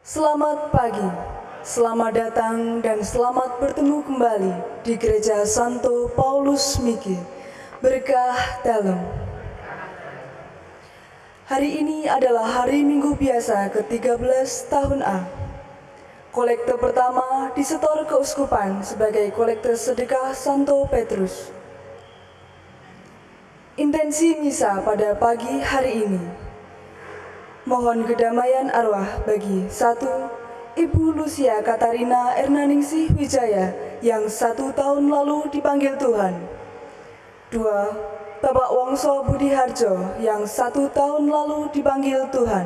Selamat pagi, selamat datang dan selamat bertemu kembali di Gereja Santo Paulus Miki, berkah dalam. Hari ini adalah hari Minggu biasa ke-13 tahun A. Kolekte pertama disetor keuskupan sebagai kolekte sedekah Santo Petrus. Intensi misa pada pagi hari ini. Mohon kedamaian arwah bagi 1. Ibu Lucia Katarina Ernaningsih Wijaya yang 1 tahun lalu dipanggil Tuhan. 2. Bapak Wongso Budi Harjo yang 1 tahun lalu dipanggil Tuhan.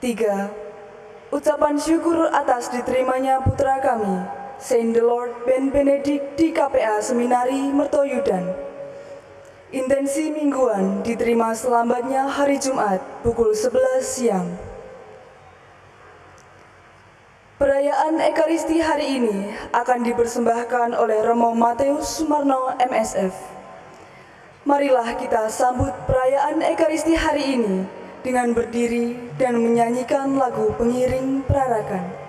3. Ucapan syukur atas diterimanya putra kami, Saint the Lord Ben Benedict di KPA Seminari Mertoyudan. Intensi mingguan diterima selambatnya hari Jumat pukul 11 siang. Perayaan Ekaristi hari ini akan dipersembahkan oleh Romo Mateus Sumarno MSF. Marilah kita sambut perayaan Ekaristi hari ini dengan berdiri dan menyanyikan lagu pengiring perarakan.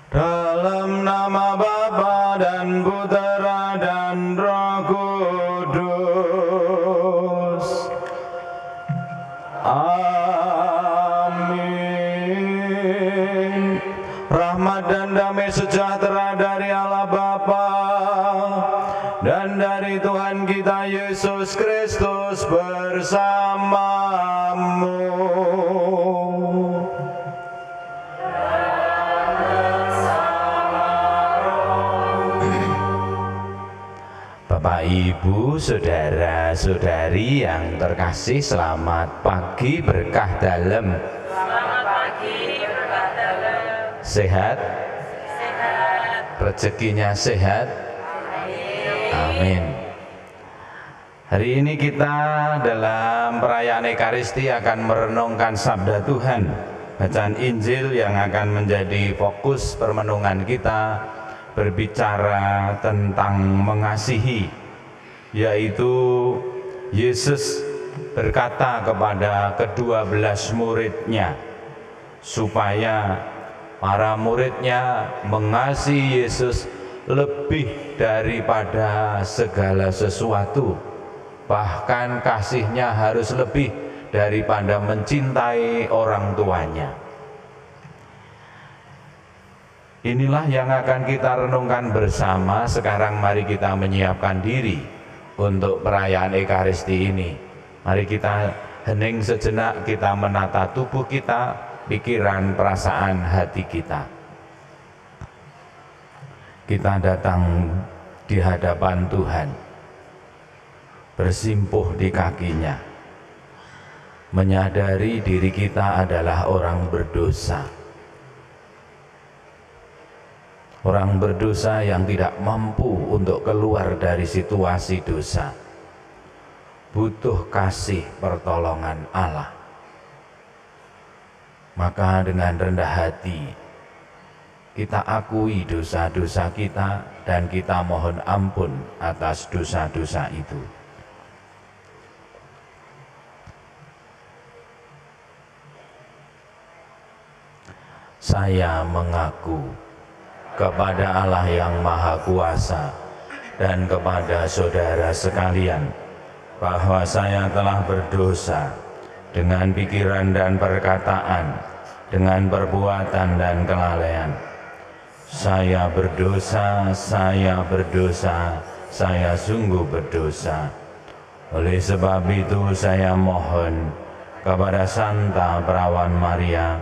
Dalam nama Bapa dan Putera dan Roh Kudus. Amin. Rahmat dan damai sejahtera dari Allah Bapa dan dari Tuhan kita Yesus Kristus bersamamu. Bapak, Ibu, Saudara-saudari yang terkasih, selamat pagi berkah dalam. Selamat pagi berkah dalam. Sehat? Sehat. Rezekinya sehat? Amin. Hari ini kita dalam perayaan Ekaristi akan merenungkan sabda Tuhan, bacaan Injil yang akan menjadi fokus permenungan kita, berbicara tentang mengasihi, yaitu Yesus berkata kepada ke-12 muridnya supaya para muridnya mengasihi Yesus lebih daripada segala sesuatu, bahkan kasihnya harus lebih daripada mencintai orang tuanya. Inilah yang akan kita renungkan bersama. Sekarang mari kita menyiapkan diri untuk perayaan Ekaristi ini. Mari kita hening sejenak, kita menata tubuh kita, pikiran, perasaan hati kita. Kita datang di hadapan Tuhan, bersimpuh di kakinya, menyadari diri kita adalah orang berdosa. Orang berdosa yang tidak mampu untuk keluar dari situasi dosa, butuh kasih pertolongan Allah. Maka dengan rendah hati kita akui dosa-dosa kita dan kita mohon ampun atas dosa-dosa itu. Saya mengaku kepada Allah yang Maha Kuasa dan kepada saudara sekalian bahwa saya telah berdosa dengan pikiran dan perkataan, dengan perbuatan dan kelalaian. Saya berdosa, saya sungguh berdosa. Oleh sebab itu saya mohon kepada Santa Perawan Maria,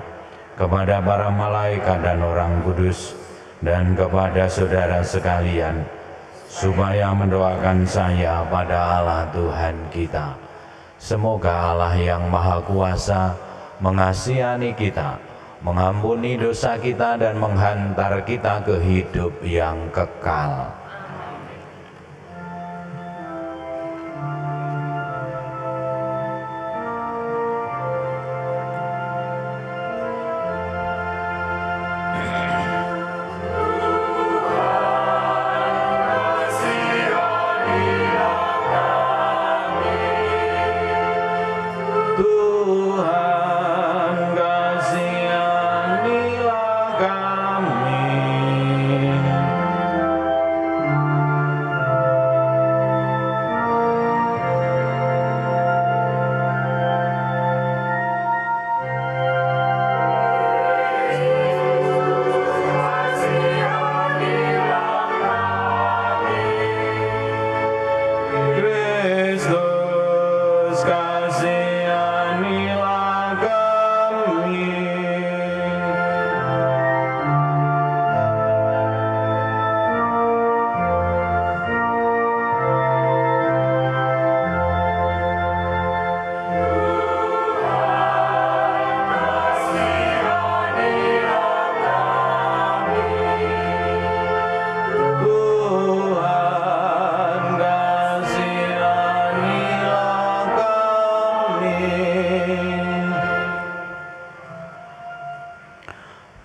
kepada para malaikat dan orang kudus, dan kepada saudara sekalian, supaya mendoakan saya pada Allah Tuhan kita. Semoga Allah yang Maha Kuasa mengasihani kita, mengampuni dosa kita, dan menghantar kita ke hidup yang kekal.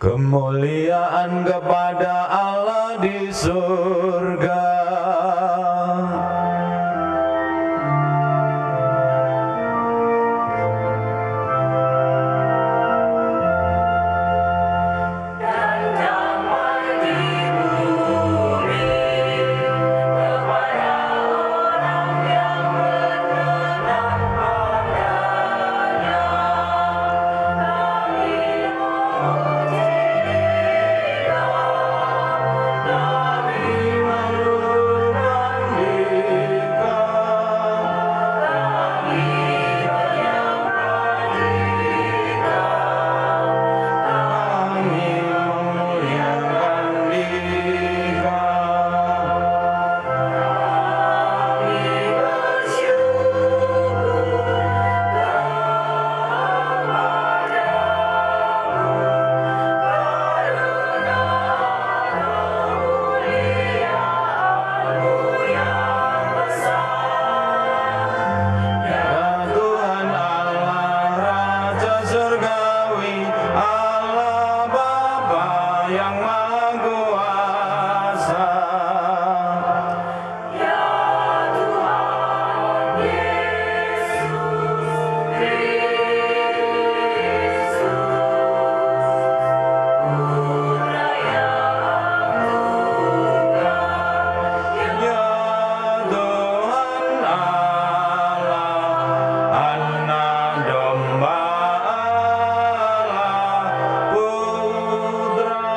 Kemuliaan kepada Allah di surga. Dan damai di bumi kepada orang yang berkenan padanya. Kami memuji Dia, kami mengurungkan Dia, kami menyembah Dia, kami memuliakan Dia, kami bersyukur Ya Tuhan Allah Raja Surgawi, Allah Bapa yang Maha Kuasa. Ya Tuhan Yesus Kristus, Putra yang tunggal, Ya Tuhan Allah, Anak Domba Allah, Putra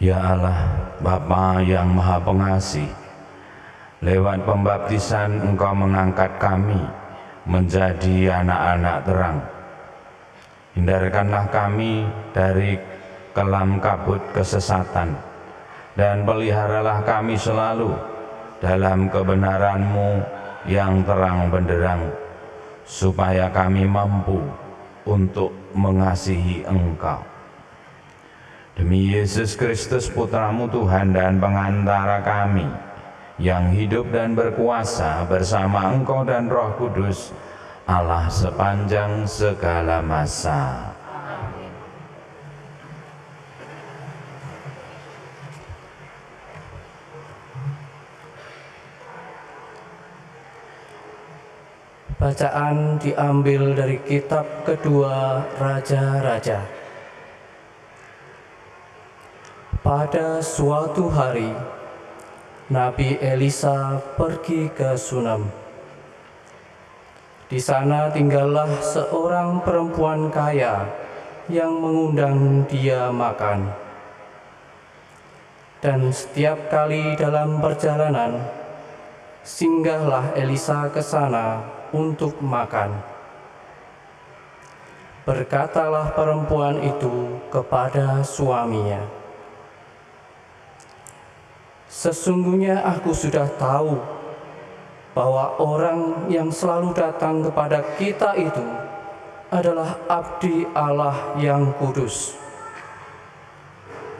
Ya Allah, Bapa yang Maha Pengasih, lewat pembaptisan Engkau mengangkat kami menjadi anak-anak terang. Hindarkanlah kami dari kelam kabut kesesatan, dan peliharalah kami selalu dalam kebenaran-Mu yang terang benderang, supaya kami mampu untuk mengasihi Engkau. Demi Yesus Kristus Putra-Mu Tuhan dan pengantara kami, yang hidup dan berkuasa bersama Engkau dan Roh Kudus, Allah sepanjang segala masa. Bacaan diambil dari kitab kedua Raja-Raja. Pada suatu hari, Nabi Elisa pergi ke Sunam. Di sana tinggallah seorang perempuan kaya yang mengundang dia makan. Dan setiap kali dalam perjalanan, singgahlah Elisa ke sana untuk makan. Berkatalah perempuan itu kepada suaminya, "Sesungguhnya aku sudah tahu bahwa orang yang selalu datang kepada kita itu adalah abdi Allah yang kudus.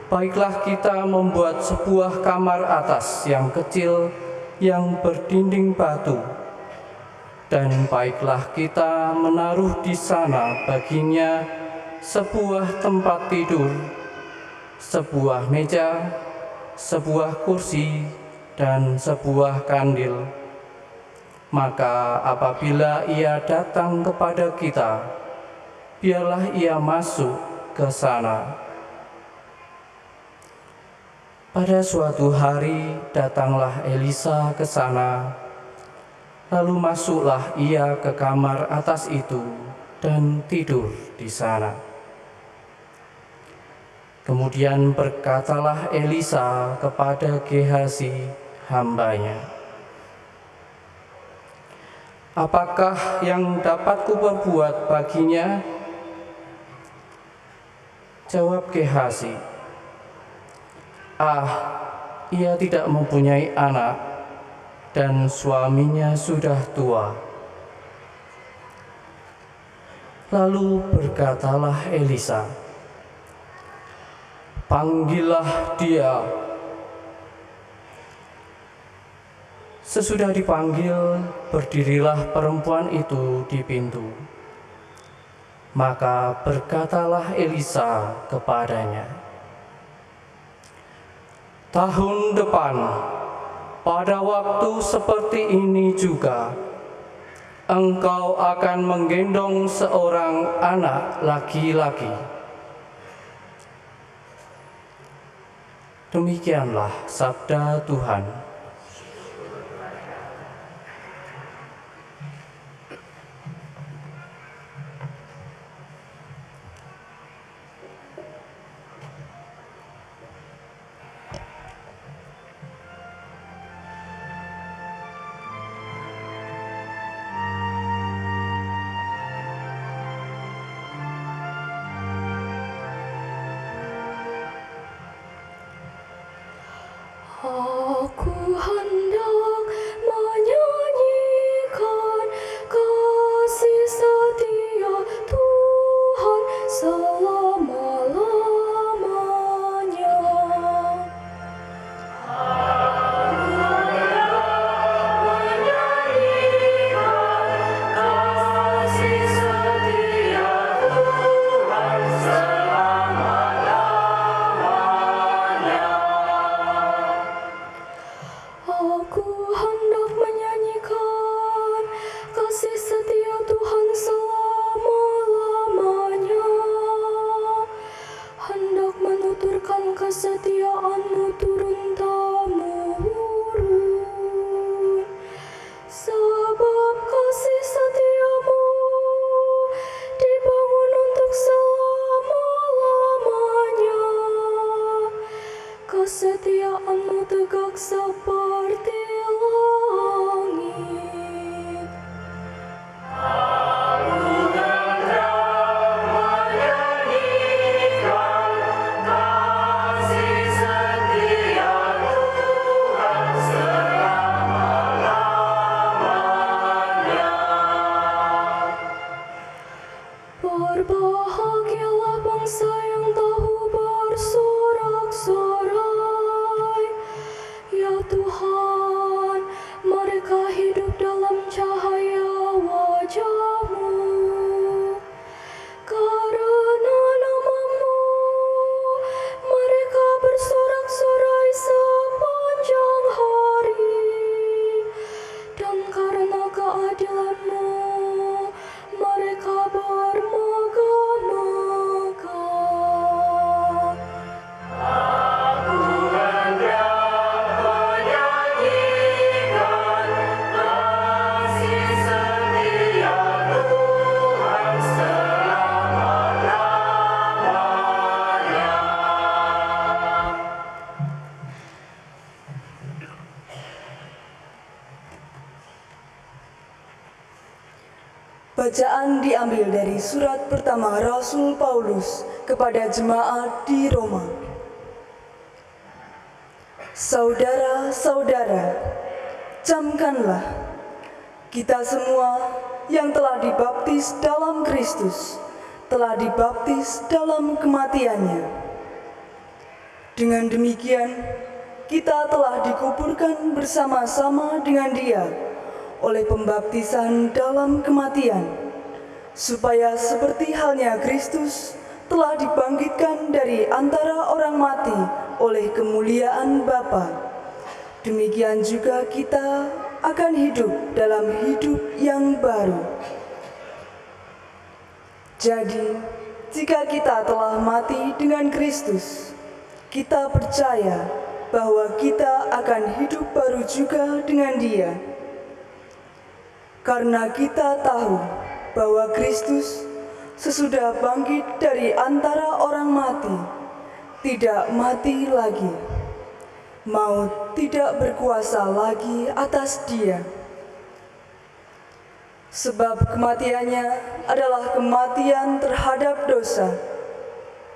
Baiklah kita membuat sebuah kamar atas yang kecil yang berdinding batu, dan baiklah kita menaruh di sana baginya sebuah tempat tidur, sebuah meja, sebuah kursi, dan sebuah kandil. Maka apabila ia datang kepada kita, biarlah ia masuk ke sana." Pada suatu hari datanglah Elisa ke sana, lalu masuklah ia ke kamar atas itu dan tidur di sana. Kemudian berkatalah Elisa kepada Gehazi, hambanya, "Apakah yang dapat kuperbuat baginya?" Jawab Gehazi, "Ia tidak mempunyai anak, dan suaminya sudah tua." Lalu berkatalah Elisa, "Panggillah dia." Sesudah dipanggil, berdirilah perempuan itu di pintu. Maka berkatalah Elisa kepadanya, "Tahun depan, pada waktu seperti ini juga, engkau akan menggendong seorang anak laki-laki." Demikianlah sabda Tuhan. Aku Berbahagialah bangsa yang tahu bersorak-sorai. Ya Tuhan, mereka hidup dalam cahaya wajah-Mu. Karena nama-Mu, mereka bersorak-sorai sepanjang hari. Dan karena keadilan-Mu, mereka bermegah-megah. Aku hendak menyanyikan kasih setia Tuhan selama-lamanya. Bacaan diambil dari surat pertama Rasul Paulus kepada jemaat di Roma. Saudara-saudara, camkanlah kita semua yang telah dibaptis dalam Kristus, telah dibaptis dalam kematiannya. Dengan demikian, kita telah dikuburkan bersama-sama dengan Dia oleh pembaptisan dalam kematian, supaya seperti halnya Kristus telah dibangkitkan dari antara orang mati oleh kemuliaan Bapa. Demikian juga kita akan hidup dalam hidup yang baru. Jadi, jika kita telah mati dengan Kristus, kita percaya bahwa kita akan hidup baru juga dengan Dia. Karena kita tahu bahwa Kristus sesudah bangkit dari antara orang mati, tidak mati lagi. Maut tidak berkuasa lagi atas Dia. Sebab kematiannya adalah kematian terhadap dosa,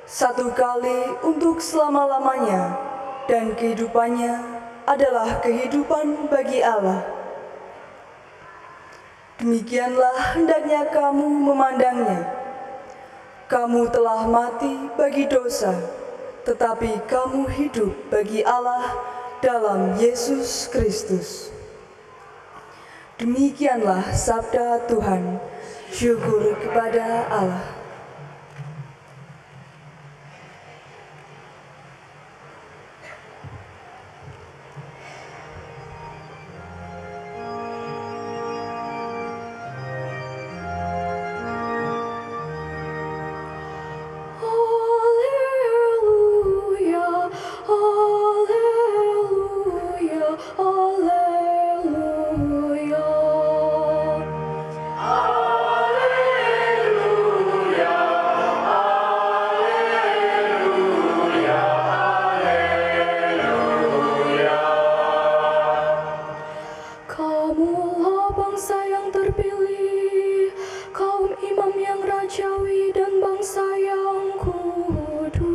satu kali untuk selama-lamanya, dan kehidupannya adalah kehidupan bagi Allah. Demikianlah hendaknya kamu memandangnya. Kamu telah mati bagi dosa, tetapi kamu hidup bagi Allah dalam Yesus Kristus. Demikianlah sabda Tuhan. Syukur kepada Allah. Kamulah bangsa yang terpilih, kaum imam yang rajawi dan bangsa yang kudus.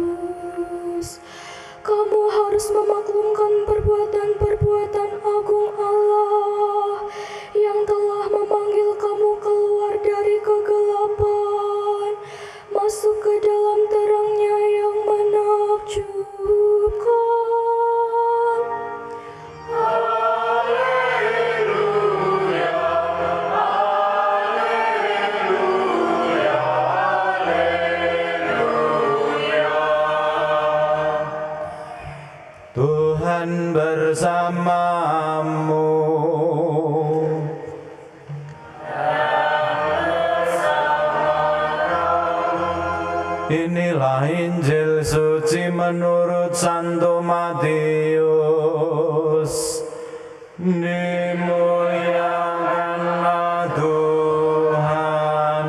Kamu harus memaklumkan perbuatan-perbuatan agung Allah yang telah memanggil kamu keluar dari kegelapan, masuk ke dalam terang-Nya yang menakjubkan. Tuhan bersamamu. Inilah Injil suci menurut Santo Matius. Dimuliakanlah Tuhan.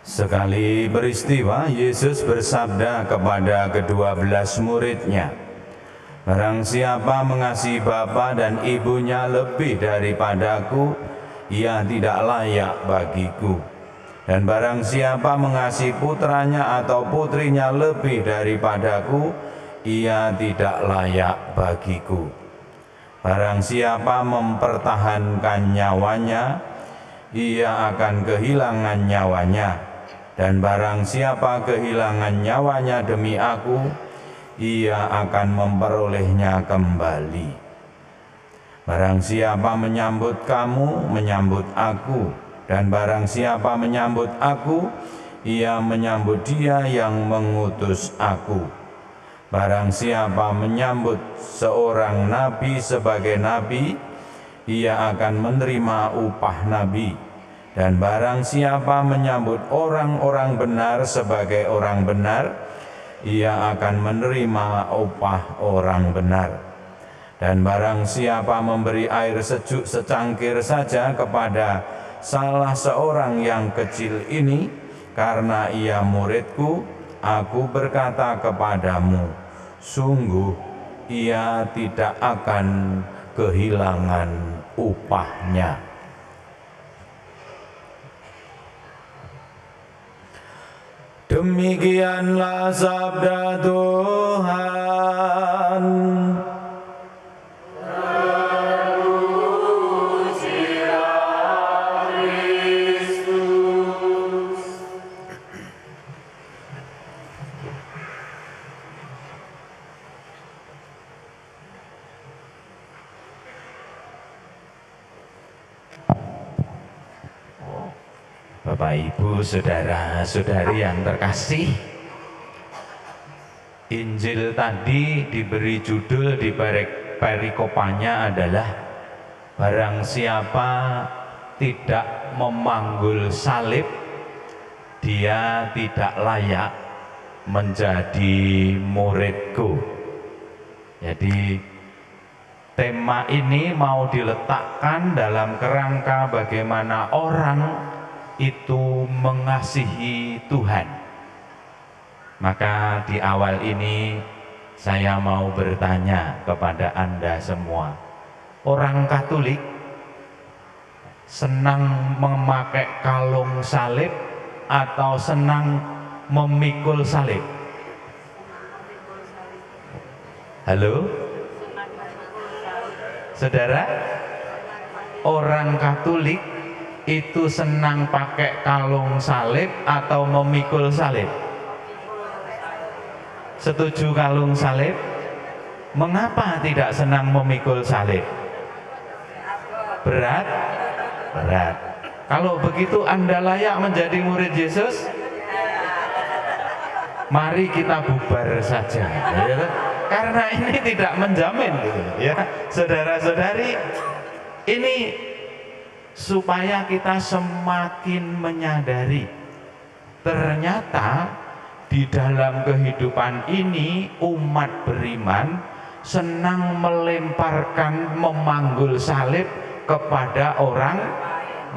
Sekali peristiwa, Yesus bersabda kepada ke-12 murid-Nya, "Barang siapa mengasihi bapa dan ibunya lebih daripadaku, ia tidak layak bagiku. Dan barang siapa mengasihi putranya atau putrinya lebih daripadaku, ia tidak layak bagiku. Barang siapa mempertahankan nyawanya, ia akan kehilangan nyawanya, dan barang siapa kehilangan nyawanya demi aku, ia akan memperolehnya kembali. Barang siapa menyambut kamu, menyambut aku, dan barang siapa menyambut aku, ia menyambut Dia yang mengutus aku. Barang siapa menyambut seorang nabi sebagai nabi, ia akan menerima upah nabi. Dan barang siapa menyambut orang-orang benar sebagai orang benar, ia akan menerima upah orang benar. Dan barang siapa memberi air sejuk secangkir saja kepada salah seorang yang kecil ini, karena ia muridku, aku berkata kepadamu, sungguh ia tidak akan kehilangan upahnya. Demikianlah sabda Tuhan. Bapak, Ibu, saudara-saudari yang terkasih, Injil tadi diberi judul di perikopanya adalah barang siapa tidak memanggul salib, dia tidak layak menjadi muridku. Jadi tema ini mau diletakkan dalam kerangka bagaimana orang itu mengasihi Tuhan. Maka di awal ini saya mau bertanya kepada Anda semua, orang Katolik senang memakai kalung salib atau senang memikul salib? Halo? Saudara, orang Katolik itu senang pakai kalung salib atau memikul salib? Setuju kalung salib? Mengapa tidak senang memikul salib? Berat? Berat. Kalau begitu Anda layak menjadi murid Yesus? Mari kita bubar saja, ya. Karena ini tidak menjamin, ya. Saudara-saudari, ini supaya kita semakin menyadari ternyata di dalam kehidupan ini umat beriman senang melemparkan, memanggul salib kepada orang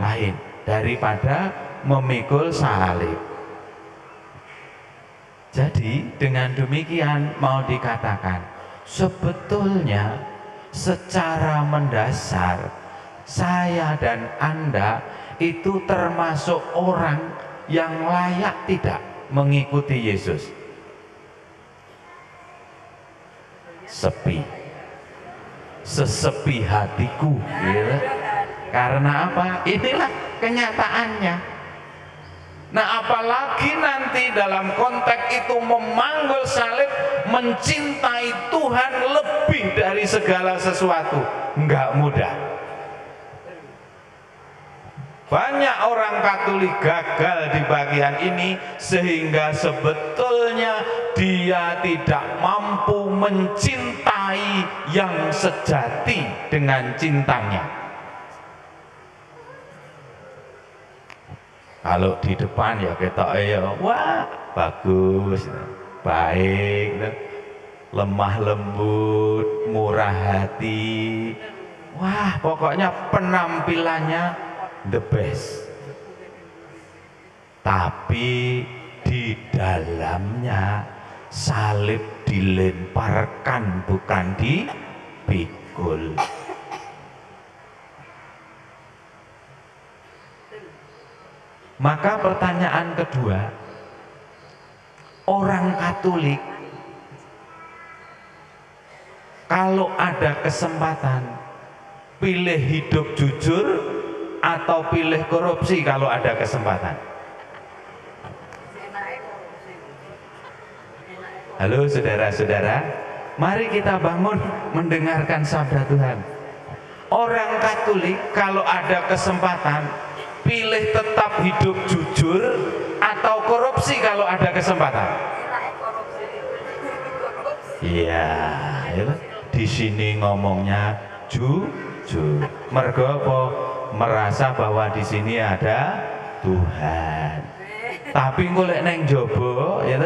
lain daripada memikul salib. Jadi dengan demikian mau dikatakan, sebetulnya secara mendasar saya dan Anda itu termasuk orang yang layak tidak mengikuti Yesus? Sepi, sesepi hatiku, gitu. Karena apa? Inilah kenyataannya. Nah, apalagi nanti dalam konteks itu memanggul salib, mencintai Tuhan lebih dari segala sesuatu, enggak mudah. Banyak orang Katolik gagal di bagian ini sehingga sebetulnya dia tidak mampu mencintai yang sejati dengan cintanya. Kalau di depan ya ketok ya, wah bagus, baik, lemah lembut, murah hati, wah pokoknya penampilannya the best. Tapi di dalamnya salib dilemparkan, bukan dipikul. Maka pertanyaan kedua, orang Katolik kalau ada kesempatan pilih hidup jujur atau pilih korupsi kalau ada kesempatan? Halo saudara-saudara, mari kita bangun mendengarkan sabda Tuhan. Orang Katolik kalau ada kesempatan, pilih tetap hidup jujur atau korupsi kalau ada kesempatan? Iya, ya. Di sini ngomongnya jujur. Mergo apa? Merasa bahwa di sini ada Tuhan. Tapi golek neng jobo, ya,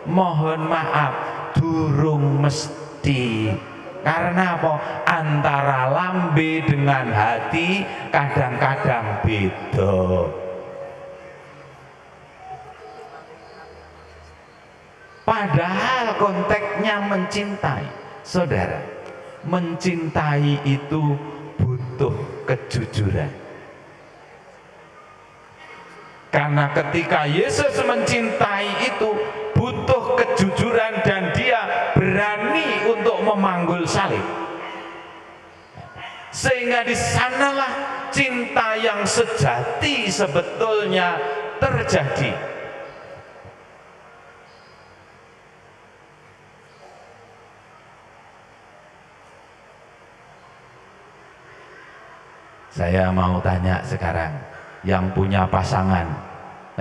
mohon maaf, durung mesti. Karena apa? Antara lambe dengan hati kadang-kadang beda. Padahal konteksnya mencintai. Saudara, mencintai itu butuh kejujuran. Karena ketika Yesus mencintai itu butuh kejujuran dan dia berani untuk memanggul salib. Sehingga di sanalah cinta yang sejati sebetulnya terjadi. Saya mau tanya sekarang, yang punya pasangan,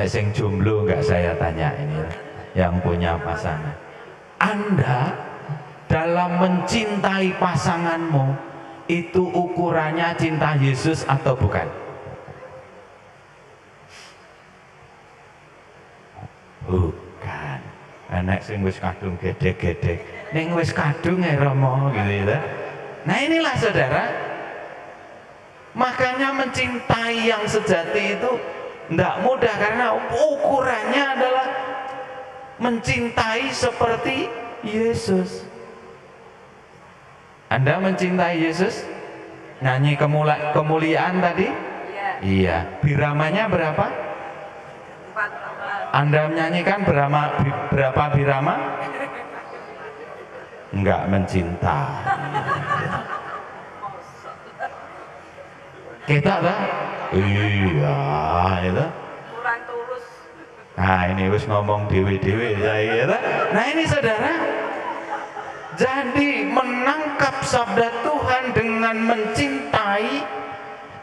sing jomblo enggak saya tanya ini, yang punya pasangan. Anda dalam mencintai pasanganmu itu ukurannya cinta Yesus atau bukan? Bukan. Anak sing wis kadung gede-gede, ning wis kadung Romo gitu ya. Nah inilah saudara. Makanya mencintai yang sejati itu tidak mudah karena ukurannya adalah mencintai seperti Yesus. Anda mencintai Yesus? Nyanyi kemuliaan tadi? Iya. Biramanya berapa? 4. Anda menyanyikan berapa birama? Enggak mencintai. Kita tak? Iya, itu. Kurang tulus. Nah ini wis ngomong dewe-dewe ya. Nah ini saudara, jadi menangkap sabda Tuhan dengan mencintai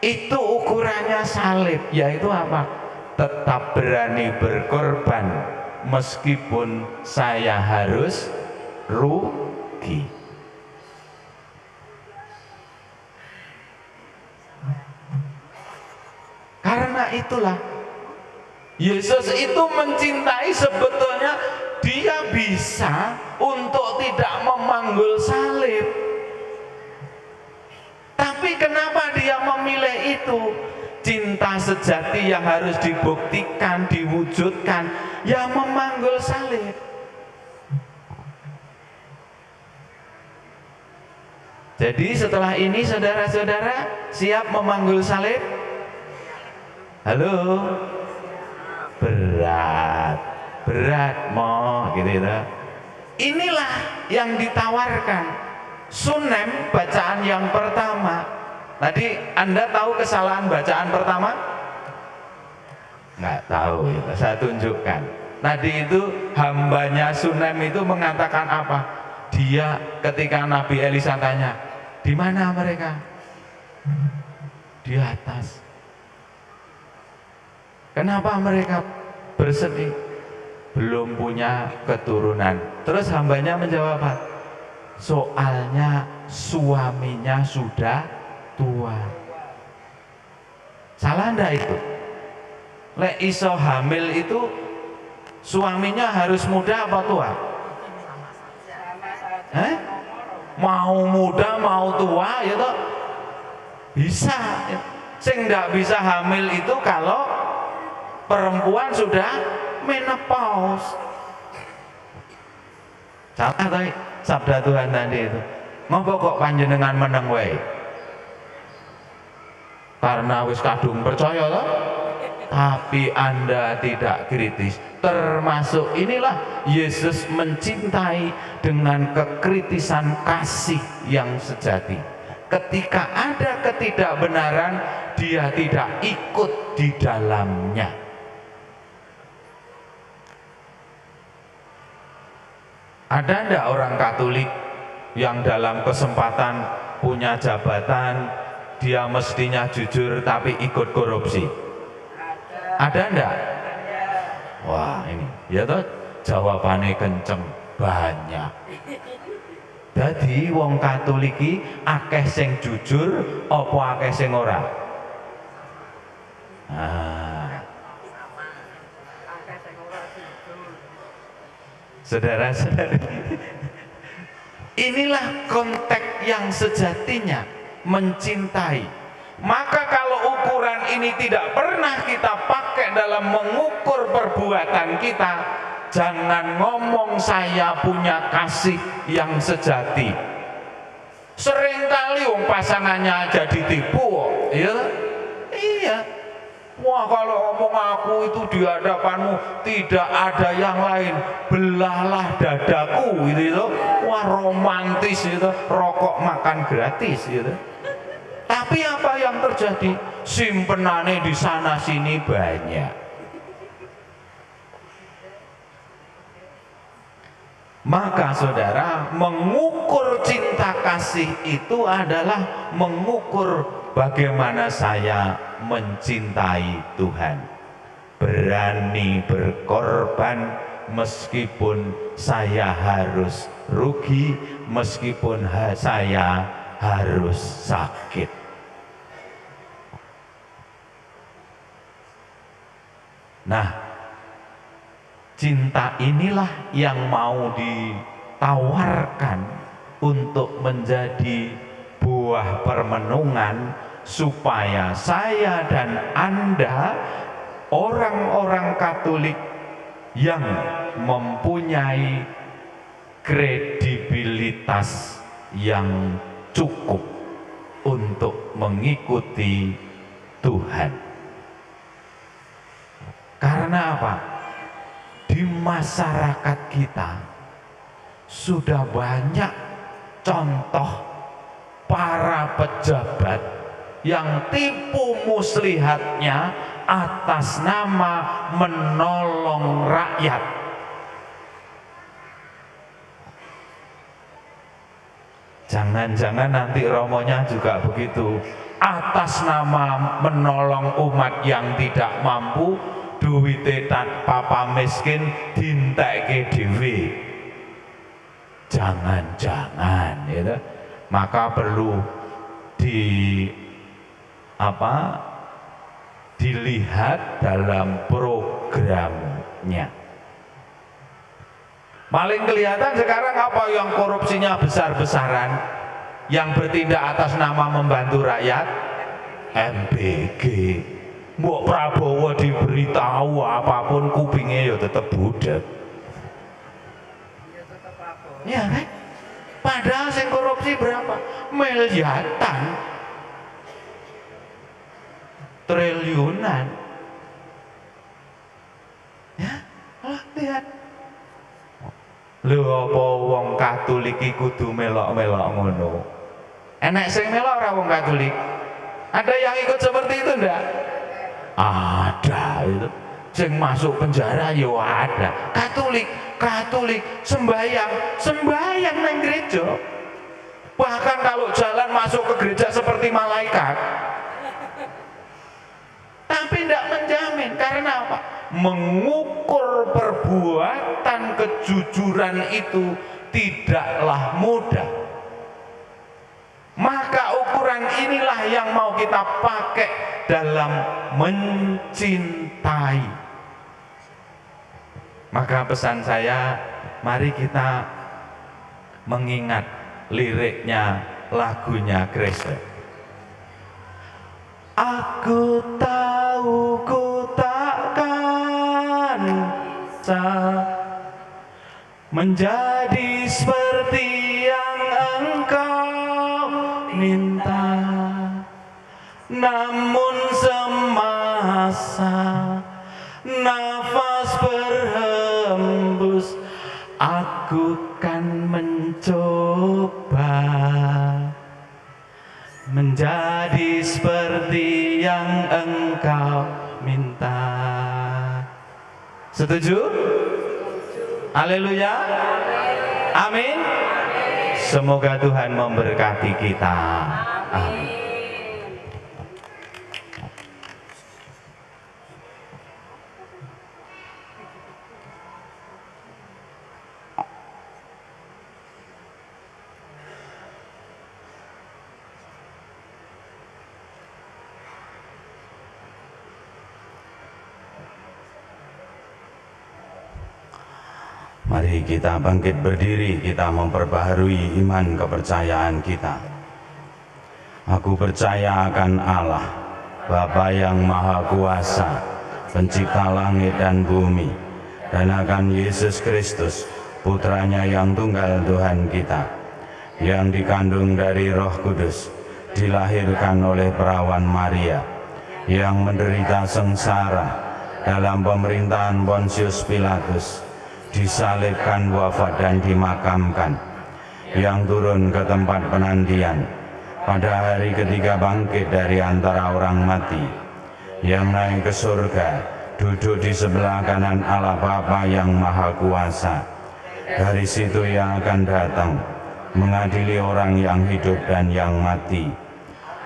itu ukurannya salib, yaitu apa? Tetap berani berkorban meskipun saya harus rugi. Karena itulah Yesus itu mencintai, sebetulnya dia bisa untuk tidak memanggul salib. Tapi kenapa dia memilih itu? Cinta sejati yang harus dibuktikan, diwujudkan, ya memanggul salib. Jadi setelah ini saudara-saudara siap memanggul salib? Halo? Berat mau gitu ya. Inilah yang ditawarkan Sunem bacaan yang pertama. Tadi Anda tahu kesalahan bacaan pertama? Nggak tahu ya, saya tunjukkan. Tadi itu hambanya Sunem itu mengatakan apa? Dia ketika Nabi Elisa tanya, di mana mereka? Di atas. Kenapa mereka bersedih? Belum punya keturunan. Terus hambanya menjawab apa? Soalnya suaminya sudah tua. Salah enggak itu? Lek iso hamil itu suaminya harus muda apa tua? Mau muda mau tua ya toh? Bisa. Sing enggak bisa hamil itu kalau perempuan sudah menopause. Salah tadi sabda Tuhan tadi itu. Ngopo kok panjenengan meneng wae? Karena wis kadung percaya loh. Tapi Anda tidak kritis. Termasuk inilah Yesus mencintai dengan kekritisan kasih yang sejati. ketika ada ketidakbenaran, dia tidak ikut di dalamnya. Ada enggak orang Katolik yang dalam kesempatan punya jabatan, dia mestinya jujur tapi ikut korupsi? Ada enggak? Wah, ini ya toh, jawabannya kenceng, banyak. Jadi wong Katolik iki akeh sing jujur apa akeh sing ora? Saudara-saudari, inilah konteks yang sejatinya mencintai. Maka kalau ukuran ini tidak pernah kita pakai dalam mengukur perbuatan kita, jangan ngomong saya punya kasih yang sejati. Seringkali pasangannya aja ditipu, ya? Iya. Wah, kalau ngomong aku itu di hadapanmu tidak ada yang lain, belahlah dadaku, gitu. Wah, romantis itu, rokok makan gratis, gitu. Tapi apa yang terjadi? Simpenannya di sana sini banyak. Maka saudara, mengukur cinta kasih itu adalah mengukur bagaimana saya mencintai Tuhan. Berani berkorban meskipun saya harus rugi, meskipun saya harus sakit. Nah, cinta inilah yang mau ditawarkan untuk menjadi buah permenungan supaya saya dan Anda, orang-orang Katolik yang mempunyai kredibilitas yang cukup untuk mengikuti Tuhan. Karena apa? Di masyarakat kita sudah banyak contoh para pejabat yang tipu muslihatnya atas nama menolong rakyat. Jangan-jangan nanti romonya juga begitu, atas nama menolong umat yang tidak mampu, duwite papa miskin dintekke dhewe. Jangan-jangan, ya. Maka perlu dilihat dalam programnya. Paling kelihatan sekarang apa yang korupsinya besar-besaran, yang bertindak atas nama membantu rakyat? MBG. Mbok Prabowo diberitahu apapun kupingnya ya tetap budak. Ya kan? Padahal sing korupsi berapa? Miliaran, triliunan. Ya, lihat. Lho apa wong Katolik iki kudu melok-melok ngono? Enek sing melok ora wong Katolik? Ada yang ikut seperti itu ndak? Ada itu. Sing masuk penjara yo ada. Katolik sembahyang nang gereja. Bahkan kalau jalan masuk ke gereja seperti malaikat. Tapi tidak menjamin. Karena apa? Mengukur perbuatan kejujuran itu tidaklah mudah. Maka ukuran inilah yang mau kita pakai dalam mencintai. Maka pesan saya, mari kita mengingat liriknya lagunya Kristus. Aku tahu ku takkan bisa menjadi seperti yang engkau minta, namun semasa nafas berhembus aku kan mencoba menjadi seperti yang Engkau minta. Setuju? Haleluya. Amin. Semoga Tuhan memberkati kita. Amin. Mari kita bangkit berdiri, kita memperbaharui iman kepercayaan kita. Aku percaya akan Allah, Bapa yang Maha Kuasa, Pencipta langit dan bumi, dan akan Yesus Kristus, Putranya yang tunggal Tuhan kita, yang dikandung dari Roh Kudus, dilahirkan oleh perawan Maria, yang menderita sengsara dalam pemerintahan Pontius Pilatus, disalibkan, wafat dan dimakamkan, yang turun ke tempat penantian, pada hari ketiga bangkit dari antara orang mati, yang naik ke surga, duduk di sebelah kanan Allah Bapa yang Maha Kuasa. Dari situ Ia akan datang mengadili orang yang hidup dan yang mati.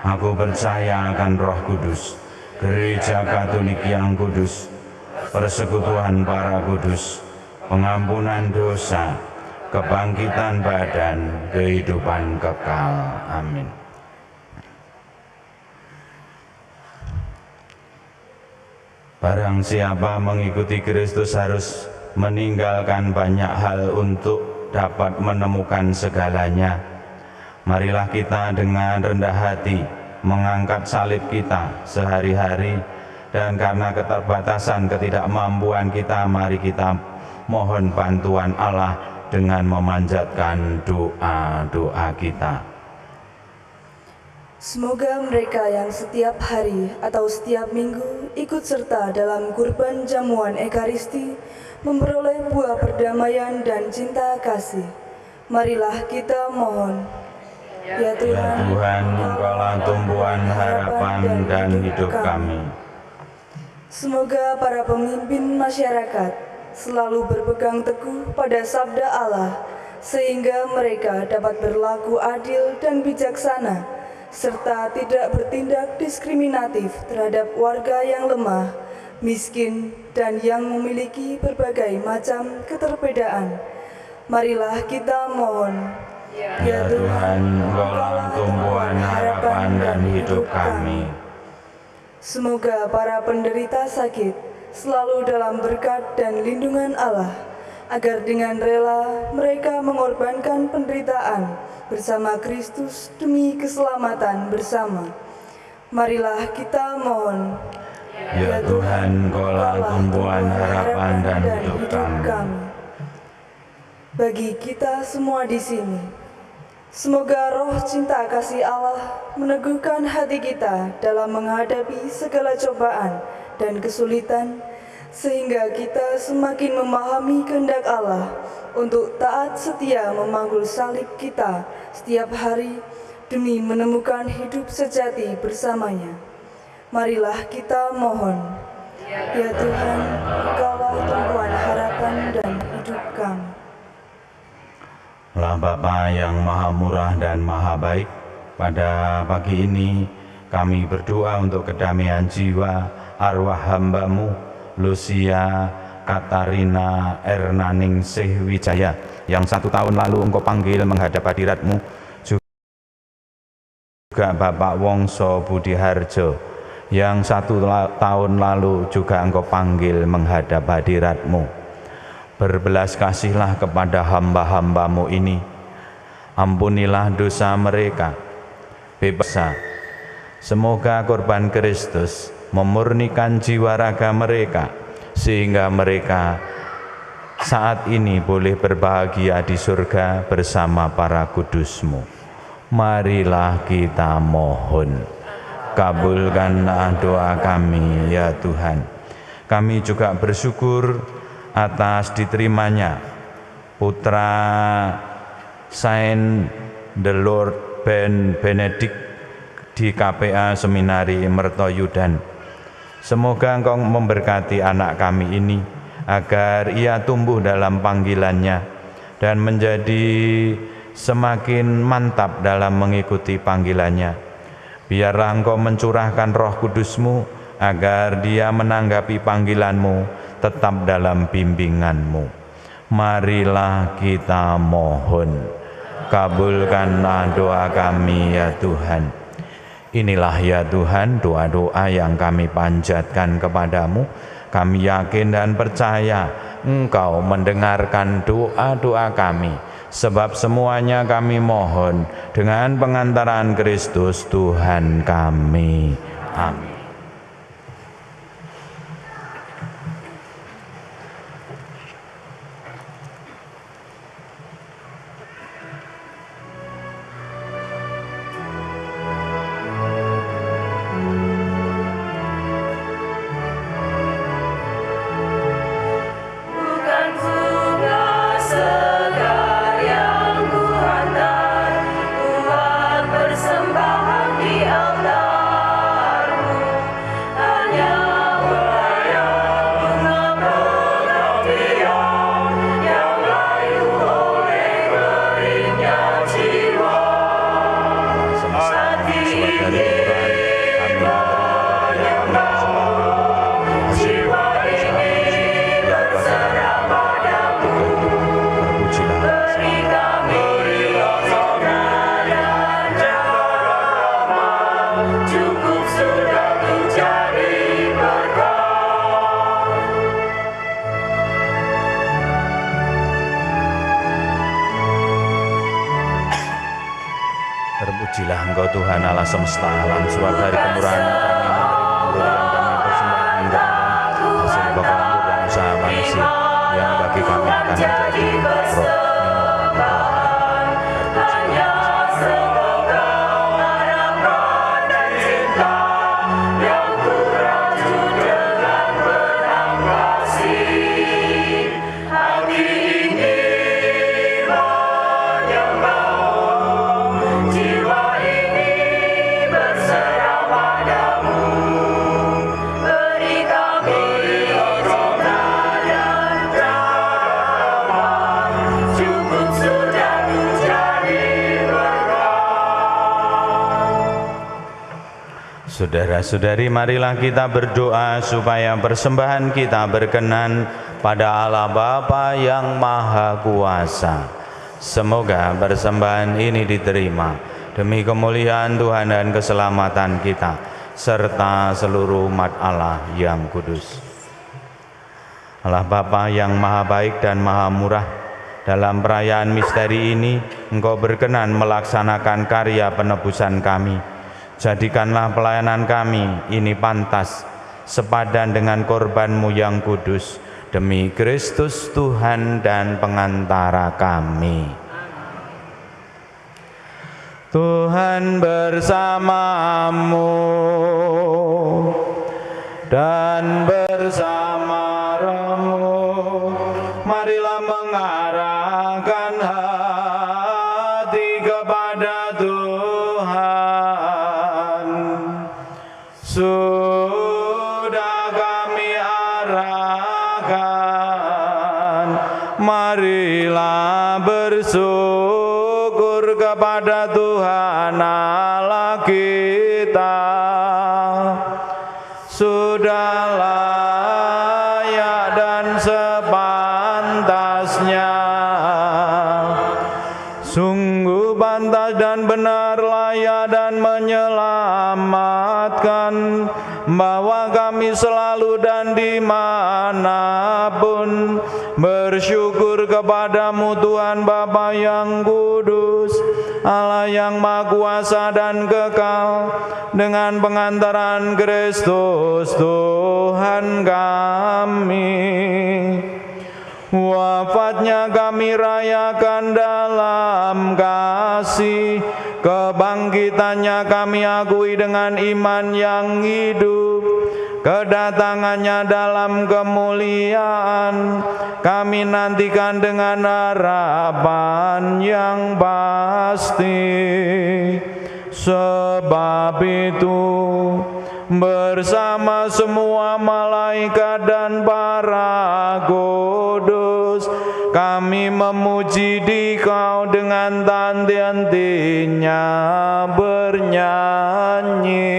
Aku percaya akan Roh Kudus, Gereja Katolik yang kudus, persekutuan para kudus, pengampunan dosa, kebangkitan badan, kehidupan kekal. Amin. Barang siapa mengikuti Kristus harus meninggalkan banyak hal untuk dapat menemukan segalanya. Marilah kita dengan rendah hati mengangkat salib kita sehari-hari, dan karena keterbatasan ketidakmampuan kita, mari kita mohon bantuan Allah dengan memanjatkan doa-doa kita. Semoga mereka yang setiap hari atau setiap minggu ikut serta dalam kurban jamuan Ekaristi memperoleh buah perdamaian dan cinta kasih. Marilah kita mohon. Ya Tuhan, Engkaulah tumpuan harapan dan hidup kami. Semoga para pemimpin masyarakat selalu berpegang teguh pada sabda Allah, sehingga mereka dapat berlaku adil dan bijaksana, serta tidak bertindak diskriminatif terhadap warga yang lemah, miskin, dan yang memiliki berbagai macam keterbedaan. Marilah kita mohon. Ya Tuhan, Engkaulah tumpuan harapan dan hidup kami. Semoga para penderita sakit selalu dalam berkat dan lindungan Allah, agar dengan rela mereka mengorbankan penderitaan bersama Kristus demi keselamatan bersama. Marilah kita mohon. Ya Tuhan, Engkaulah tumpuan harapan dan hidup kami. Bagi kita semua di sini, semoga roh cinta kasih Allah meneguhkan hati kita dalam menghadapi segala cobaan dan kesulitan, sehingga kita semakin memahami kehendak Allah untuk taat setia memanggul salib kita setiap hari demi menemukan hidup sejati bersamanya. Marilah kita mohon. Ya Tuhan, Engkaulah tumpuan harapan dan hidup kami. Allah Bapa yang Maha Murah dan Maha Baik, pada pagi ini kami berdoa untuk kedamaian jiwa arwah hamba-Mu Lucia Katarina Ernaningsih Wijaya, yang 1 tahun lalu Engkau panggil menghadap hadirat-Mu, juga Bapak Wongso Budiharjo, yang 1 tahun lalu juga Engkau panggil menghadap hadirat-Mu. Berbelas kasihlah kepada hamba-hamba-Mu ini, ampunilah dosa mereka, bebas. Semoga korban Kristus memurnikan jiwa raga mereka, sehingga mereka saat ini boleh berbahagia di surga bersama para kudus-Mu. Marilah kita mohon. Kabulkanlah doa kami, ya Tuhan. Kami juga bersyukur atas diterimanya putra Saint the Lord Benedict di KPA Seminari Mertoyudan. Semoga Engkau memberkati anak kami ini, agar ia tumbuh dalam panggilannya dan menjadi semakin mantap dalam mengikuti panggilannya. Biarlah Engkau mencurahkan Roh Kudus-Mu, agar dia menanggapi panggilan-Mu tetap dalam bimbingan-Mu. Marilah kita mohon, kabulkanlah doa kami ya Tuhan. Inilah ya Tuhan doa-doa yang kami panjatkan kepadamu. Kami yakin dan percaya Engkau mendengarkan doa-doa kami, sebab semuanya kami mohon dengan pengantaran Kristus Tuhan kami. Amin. Bukan bunga segar yang kuhantar, buat persembahan di altar-Mu. Hanya ulayan bunga pengabdian yang layu oleh keringnya jiwa. Hati ini jiwa ini berserah padamu. Beri kami zona dan rahmat, cukup sudah untuk jadi berkat. Terpujilah Engkau Tuhan Allah semesta alam, sebab dari kemurahan kami menerima yang kami persembahkan kepadamu, hasil bakalan dan usaha manusia yang bagi kami akan menjadi roh Persembahan hanya semoga harapan dan cinta yang kuraju dengan benang kasih. Hati ini menyembah, jiwa ini berserah padamu. Beri kami zona dan rahmat, cukup sudah untuk jadi berkat. Saudara-saudari, marilah kita berdoa supaya persembahan kita berkenan pada Allah Bapa yang Maha Kuasa. Semoga persembahan ini diterima demi kemuliaan Tuhan dan keselamatan kita, serta seluruh umat Allah yang kudus. Allah Bapa yang Maha Baik dan Maha Murah, dalam perayaan misteri ini Engkau berkenan melaksanakan karya penebusan kami. Jadikanlah pelayanan kami ini pantas, sepadan dengan korban-Mu yang kudus, demi Kristus Tuhan dan pengantara kami. Tuhan bersamamu dan bersama rohmu. Marilah mengarahkan hati kepada Tuhan. Sudah kami arahkan, marilah bersyukur kepada Tuhan Allah kita. Sudah layak dan sepantasnya, sungguh pantas dan benar, layak dan menyelamatkan, bahwa kami selalu dan dimanapun bersyukur kepadamu Tuhan Bapa yang kudus, Allah yang Maha Kuasa dan kekal, dengan pengantaran Kristus Tuhan kami. Wafatnya kami rayakan dalam kasih, kebangkitannya kami akui dengan iman yang hidup, kedatangannya dalam kemuliaan kami nantikan dengan harapan yang pasti. Sebab itu bersama semua malaikat dan para kudus kami memuji Dikau dengan henti-hentinya bernyanyi.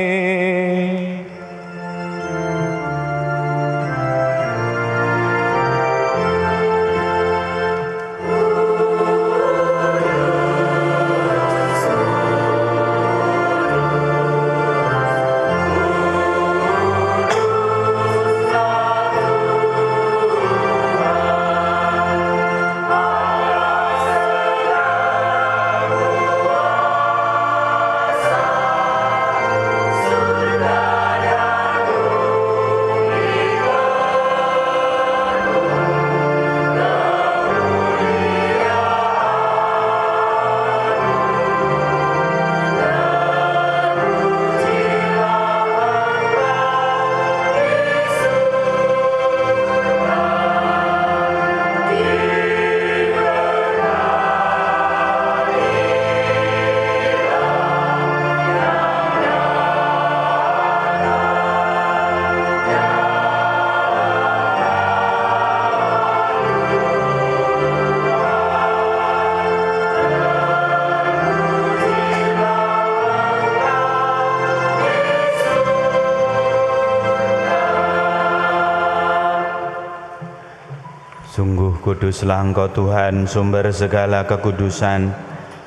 Sungguh kuduslah Engkau Tuhan, sumber segala kekudusan.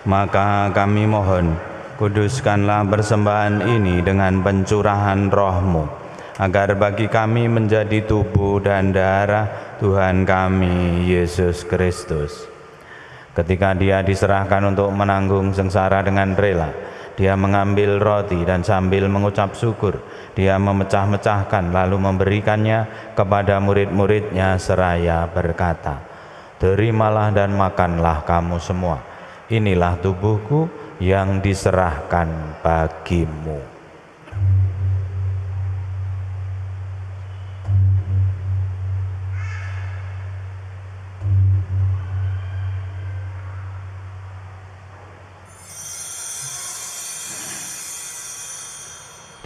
Maka kami mohon, kuduskanlah persembahan ini dengan pencurahan Roh-Mu, agar bagi kami menjadi tubuh dan darah Tuhan kami, Yesus Kristus. Ketika Dia diserahkan untuk menanggung sengsara dengan rela, Dia mengambil roti dan sambil mengucap syukur, Dia memecah-mecahkan lalu memberikannya kepada murid-muridnya seraya berkata, "Terimalah dan makanlah kamu semua. Inilah tubuhku yang diserahkan bagimu."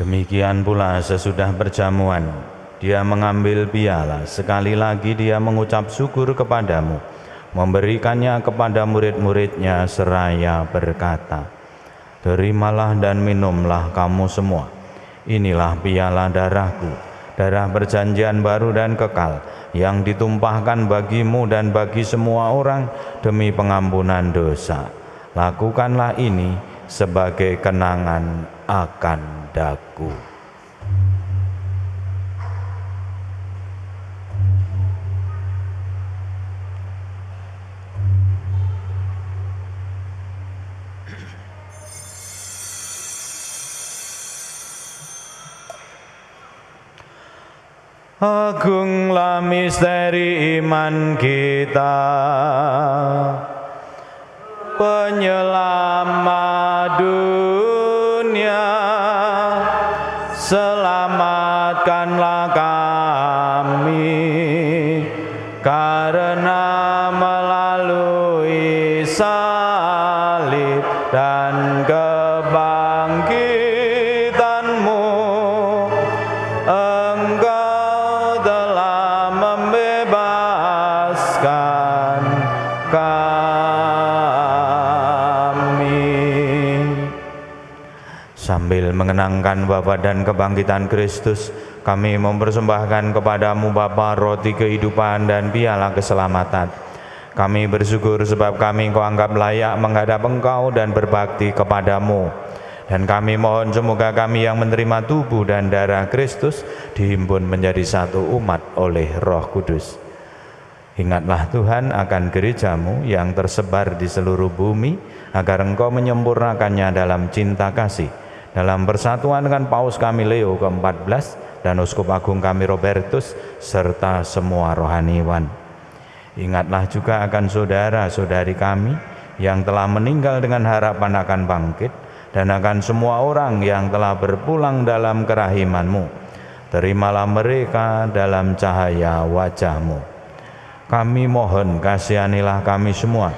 Demikian pula sesudah perjamuan, Dia mengambil piala, sekali lagi Dia mengucap syukur kepadamu, memberikannya kepada murid-muridnya seraya berkata, "Terimalah dan minumlah kamu semua. Inilah piala darahku, darah perjanjian baru dan kekal, yang ditumpahkan bagimu dan bagi semua orang demi pengampunan dosa. Lakukanlah ini sebagai kenangan akan daku." Agunglah misteri iman kita, penyelamat dunia, selamatkanlah kami, karena melalui salib dan kebangkitan-Mu, Engkau telah membebaskan kami. Sambil mengenangkan Bapa dan kebangkitan Kristus, kami mempersembahkan kepadamu Bapa roti kehidupan dan piala keselamatan. Kami bersyukur sebab kami Engkau anggap layak menghadap Engkau dan berbakti kepadamu. Dan kami mohon semoga kami yang menerima tubuh dan darah Kristus dihimpun menjadi satu umat oleh Roh Kudus. Ingatlah Tuhan akan gereja-Mu yang tersebar di seluruh bumi, agar Engkau menyempurnakannya dalam cinta kasih, dalam persatuan dengan Paus kami Leo ke-14 dan Uskup Agung kami Robertus, serta semua rohaniwan. Ingatlah juga akan saudara-saudari kami yang telah meninggal dengan harapan akan bangkit, dan akan semua orang yang telah berpulang dalam kerahiman-Mu. Terimalah mereka dalam cahaya wajah-Mu. Kami mohon kasihanilah kami semua,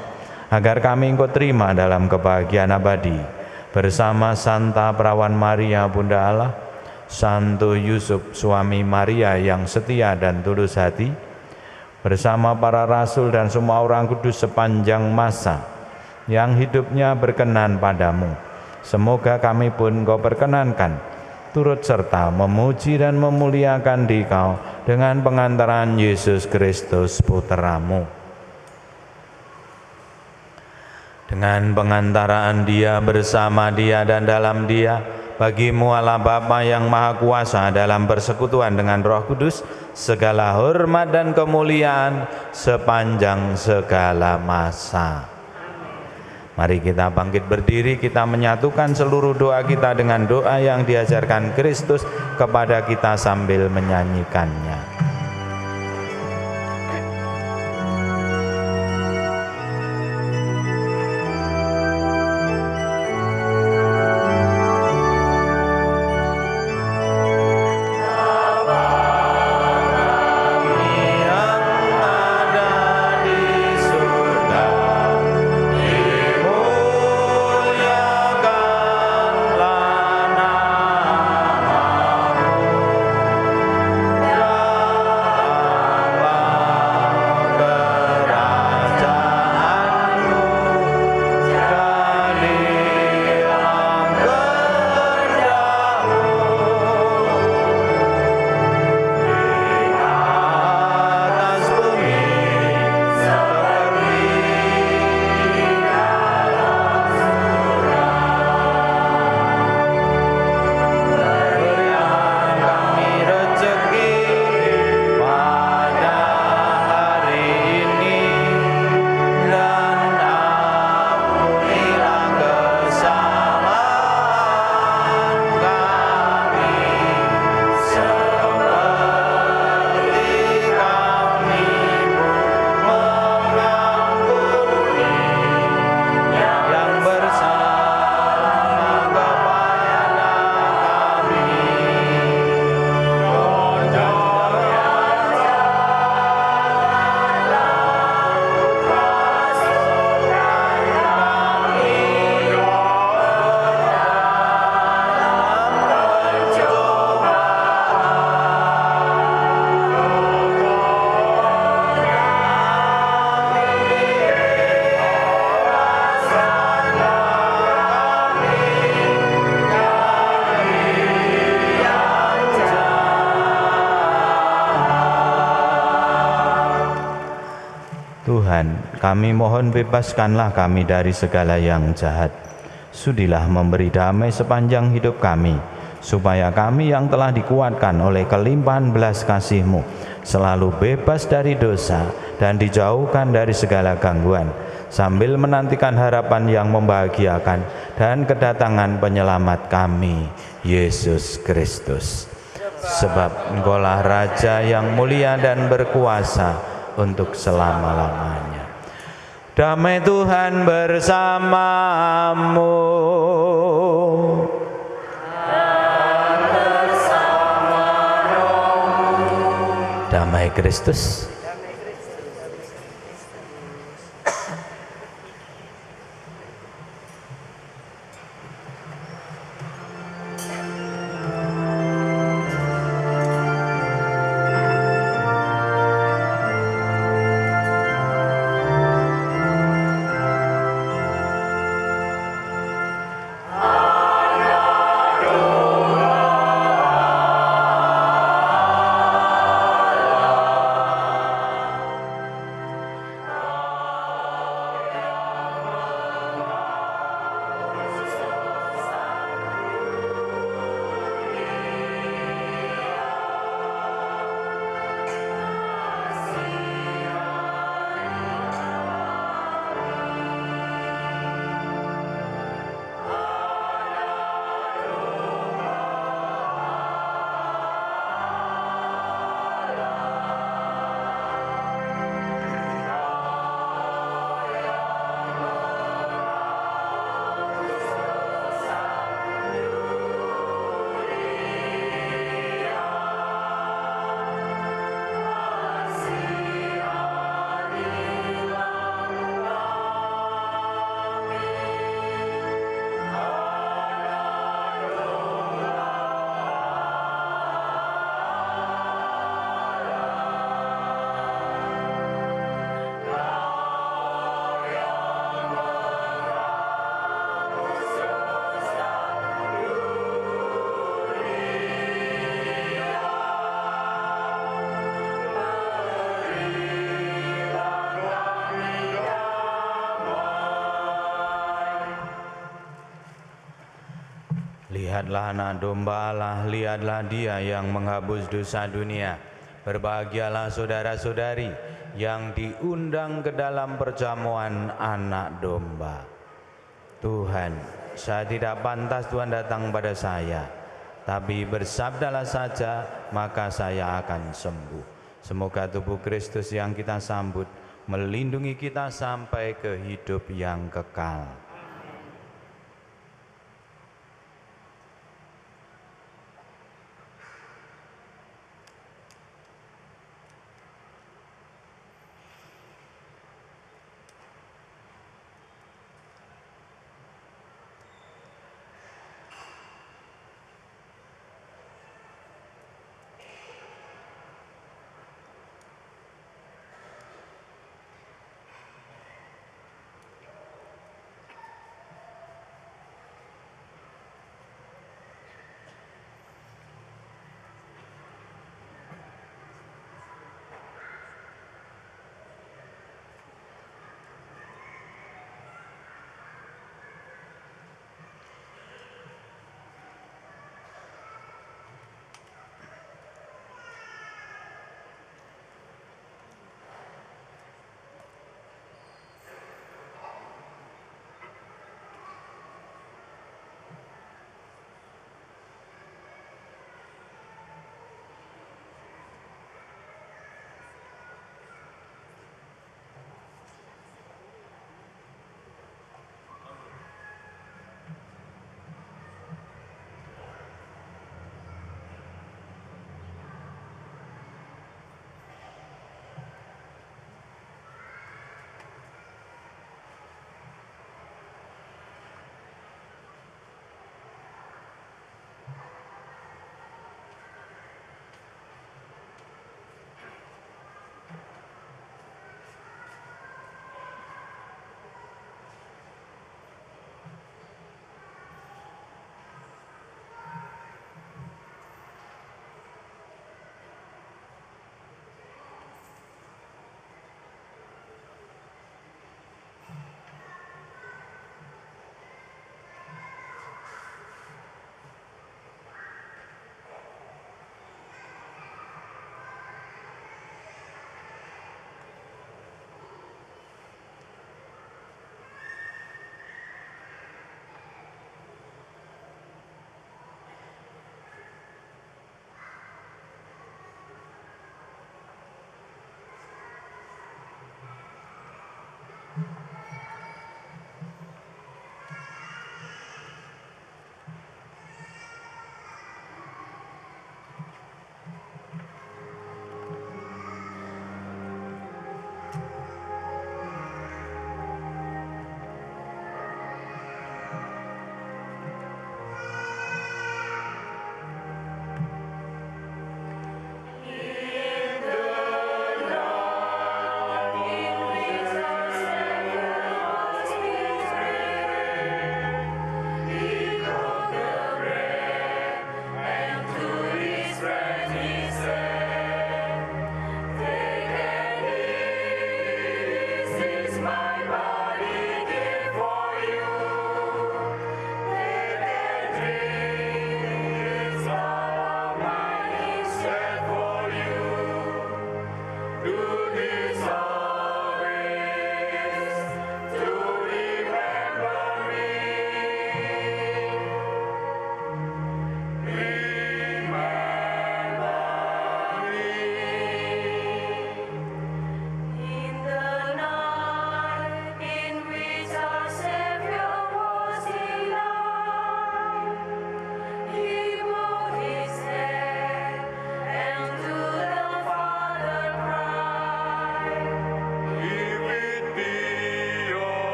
agar kami Engkau terima dalam kebahagiaan abadi, bersama Santa Perawan Maria Bunda Allah, Santo Yusuf suami Maria yang setia dan tulus hati, bersama para rasul dan semua orang kudus sepanjang masa yang hidupnya berkenan padamu. Semoga kami pun Kau perkenankan turut serta memuji dan memuliakan Dikau dengan pengantaran Yesus Kristus Putramu. Dengan pengantaraan Dia, bersama Dia, dan dalam Dia, bagi-Mu Allah Bapa yang Maha Kuasa dalam persekutuan dengan Roh Kudus, segala hormat dan kemuliaan sepanjang segala masa. Mari kita bangkit berdiri, kita menyatukan seluruh doa kita dengan doa yang diajarkan Kristus kepada kita sambil menyanyikannya. Tuhan, kami mohon bebaskanlah kami dari segala yang jahat. Sudilah memberi damai sepanjang hidup kami, supaya kami yang telah dikuatkan oleh kelimpahan belas kasih-Mu selalu bebas dari dosa dan dijauhkan dari segala gangguan, sambil menantikan harapan yang membahagiakan dan kedatangan penyelamat kami, Yesus Kristus. Sebab Engkaulah Raja yang mulia dan berkuasa untuk selama-lamanya. Damai Tuhan bersamamu. Damai Kristus. Lihatlah anak domba Allah, lihatlah dia yang menghapus dosa dunia. Berbahagialah saudara-saudari yang diundang ke dalam perjamuan anak domba. Tuhan, saya tidak pantas Tuhan datang pada saya, tapi bersabdalah saja, maka saya akan sembuh. Semoga tubuh Kristus yang kita sambut melindungi kita sampai ke hidup yang kekal.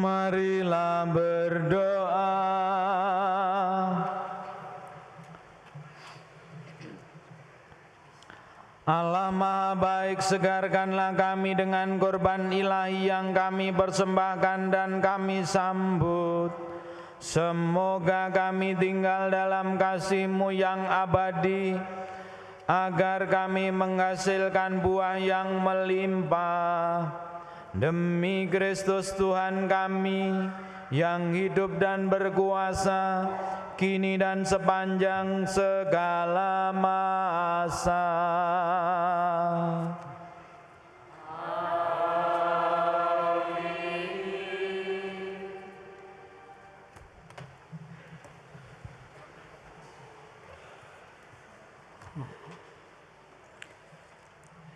Marilah berdoa. Allah Maha Baik, segarkanlah kami dengan korban ilahi yang kami persembahkan dan kami sambut. Semoga kami tinggal dalam kasih-Mu yang abadi, agar kami menghasilkan buah yang melimpah. Demi Kristus Tuhan kami, yang hidup dan berkuasa, kini dan sepanjang segala masa.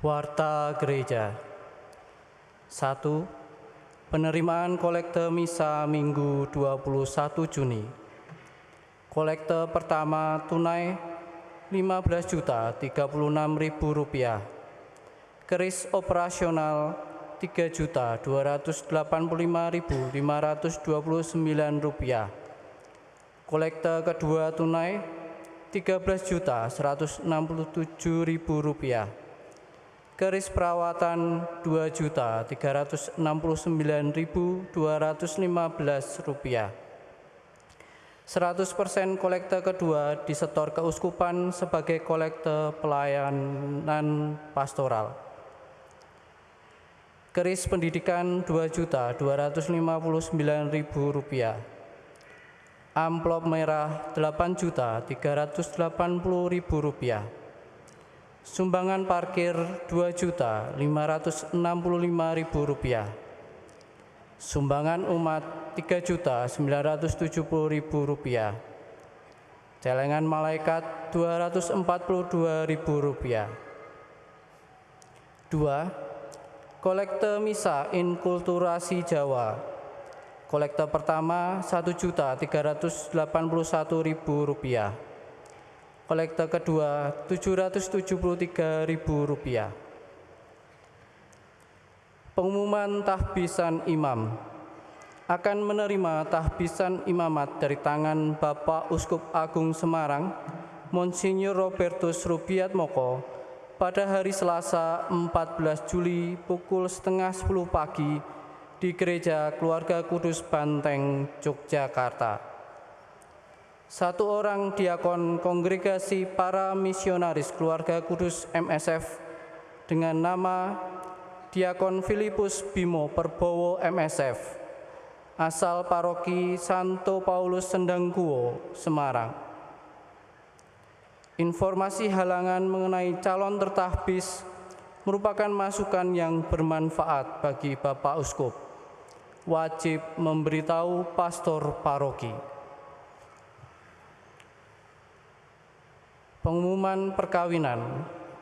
Warta Gereja. 1. Penerimaan kolekte misa Minggu 21 Juni. Kolekte pertama tunai Rp15.036.000. Keris operasional Rp3.285.529. Kolekte kedua tunai Rp13.167.000. Keris perawatan Rp2.369.215. 100% kolekte kedua disetor keuskupan sebagai kolekte pelayanan pastoral. Keris pendidikan Rp2.259.000. Amplop merah Rp8.380.000. Sumbangan parkir Rp2.565.000. Sumbangan umat Rp3.970.000. Celengan malaikat Rp242.000. 2. Kolekte misa inkulturasi Jawa. Kolekte pertama Rp1.381.000. Kolekte kedua Rp773.000. Pengumuman tahbisan imam. Akan menerima tahbisan imamat dari tangan Bapak Uskup Agung Semarang, Monsinyur Robertus Rubiatmoko, pada hari Selasa 14 Juli pukul 9:30 pagi di Gereja Keluarga Kudus Banteng, Yogyakarta. 1 orang diakon Kongregasi Para Misionaris Keluarga Kudus MSF dengan nama Diakon Filipus Bimo Perbowo MSF, asal Paroki Santo Paulus Sendangguwo, Semarang. Informasi halangan mengenai calon tertahbis merupakan masukan yang bermanfaat bagi Bapak Uskup. Wajib memberitahu pastor paroki. Pengumuman perkawinan.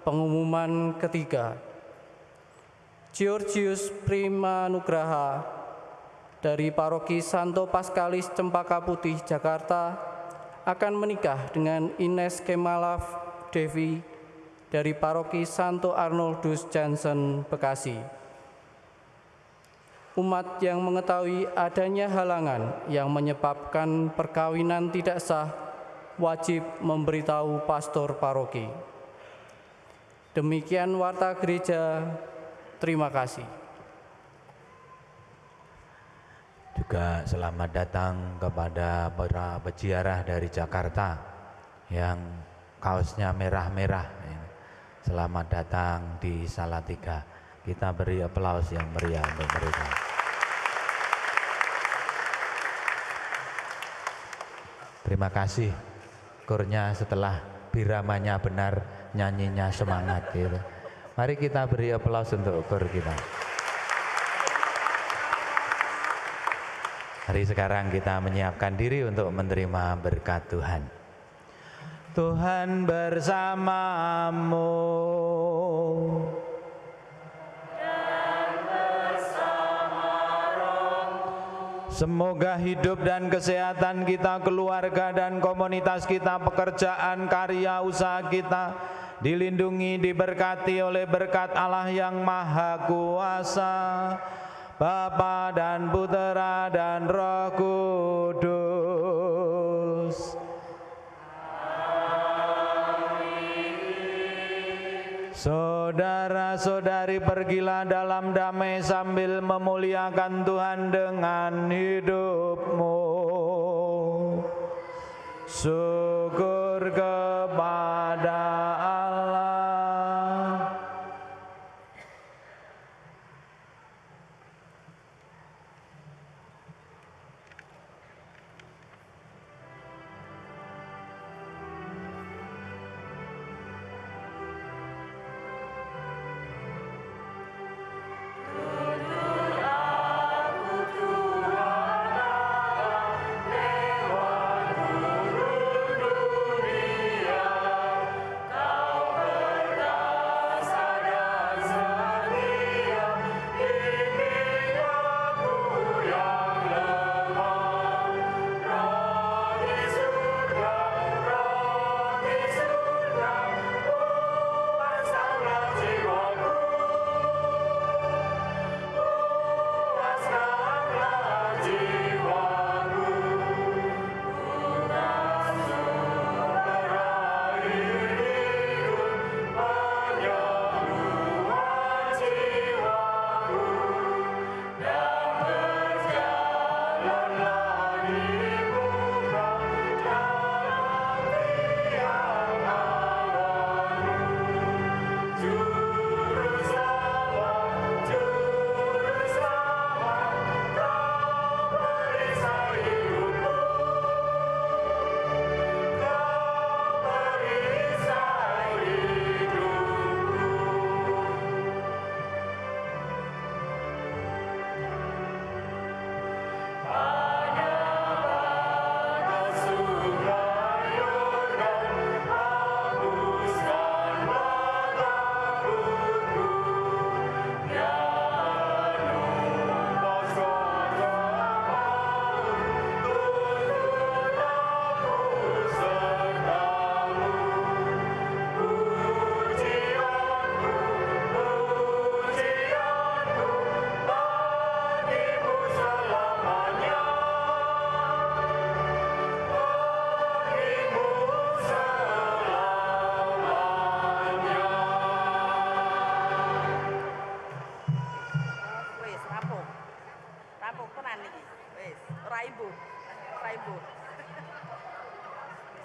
Pengumuman ketiga. Georgius Primanugraha dari Paroki Santo Paskalis Cempaka Putih, Jakarta akan menikah dengan Ines Kemalaf Devi dari Paroki Santo Arnoldus Johnson, Bekasi. Umat yang mengetahui adanya halangan yang menyebabkan perkawinan tidak sah wajib memberitahu pastor paroki. Demikian warta gereja. Terima kasih. Juga selamat datang kepada para peziarah dari Jakarta yang kaosnya merah-merah. Selamat datang di Salatiga. Kita beri aplaus yang meriah untuk mereka. Terima kasih. Kurnya setelah biramanya benar, nyanyinya semangat gitu. Mari kita beri aplaus untuk kur kita. Hari sekarang kita menyiapkan diri untuk menerima berkat Tuhan. Tuhan bersamamu. Semoga hidup dan kesehatan kita, keluarga dan komunitas kita, pekerjaan, karya, usaha kita dilindungi, diberkati oleh berkat Allah yang Maha Kuasa. Bapa dan Putera dan Roh Kudus. Saudara-saudari, pergilah dalam damai sambil memuliakan Tuhan dengan hidupmu. Syukur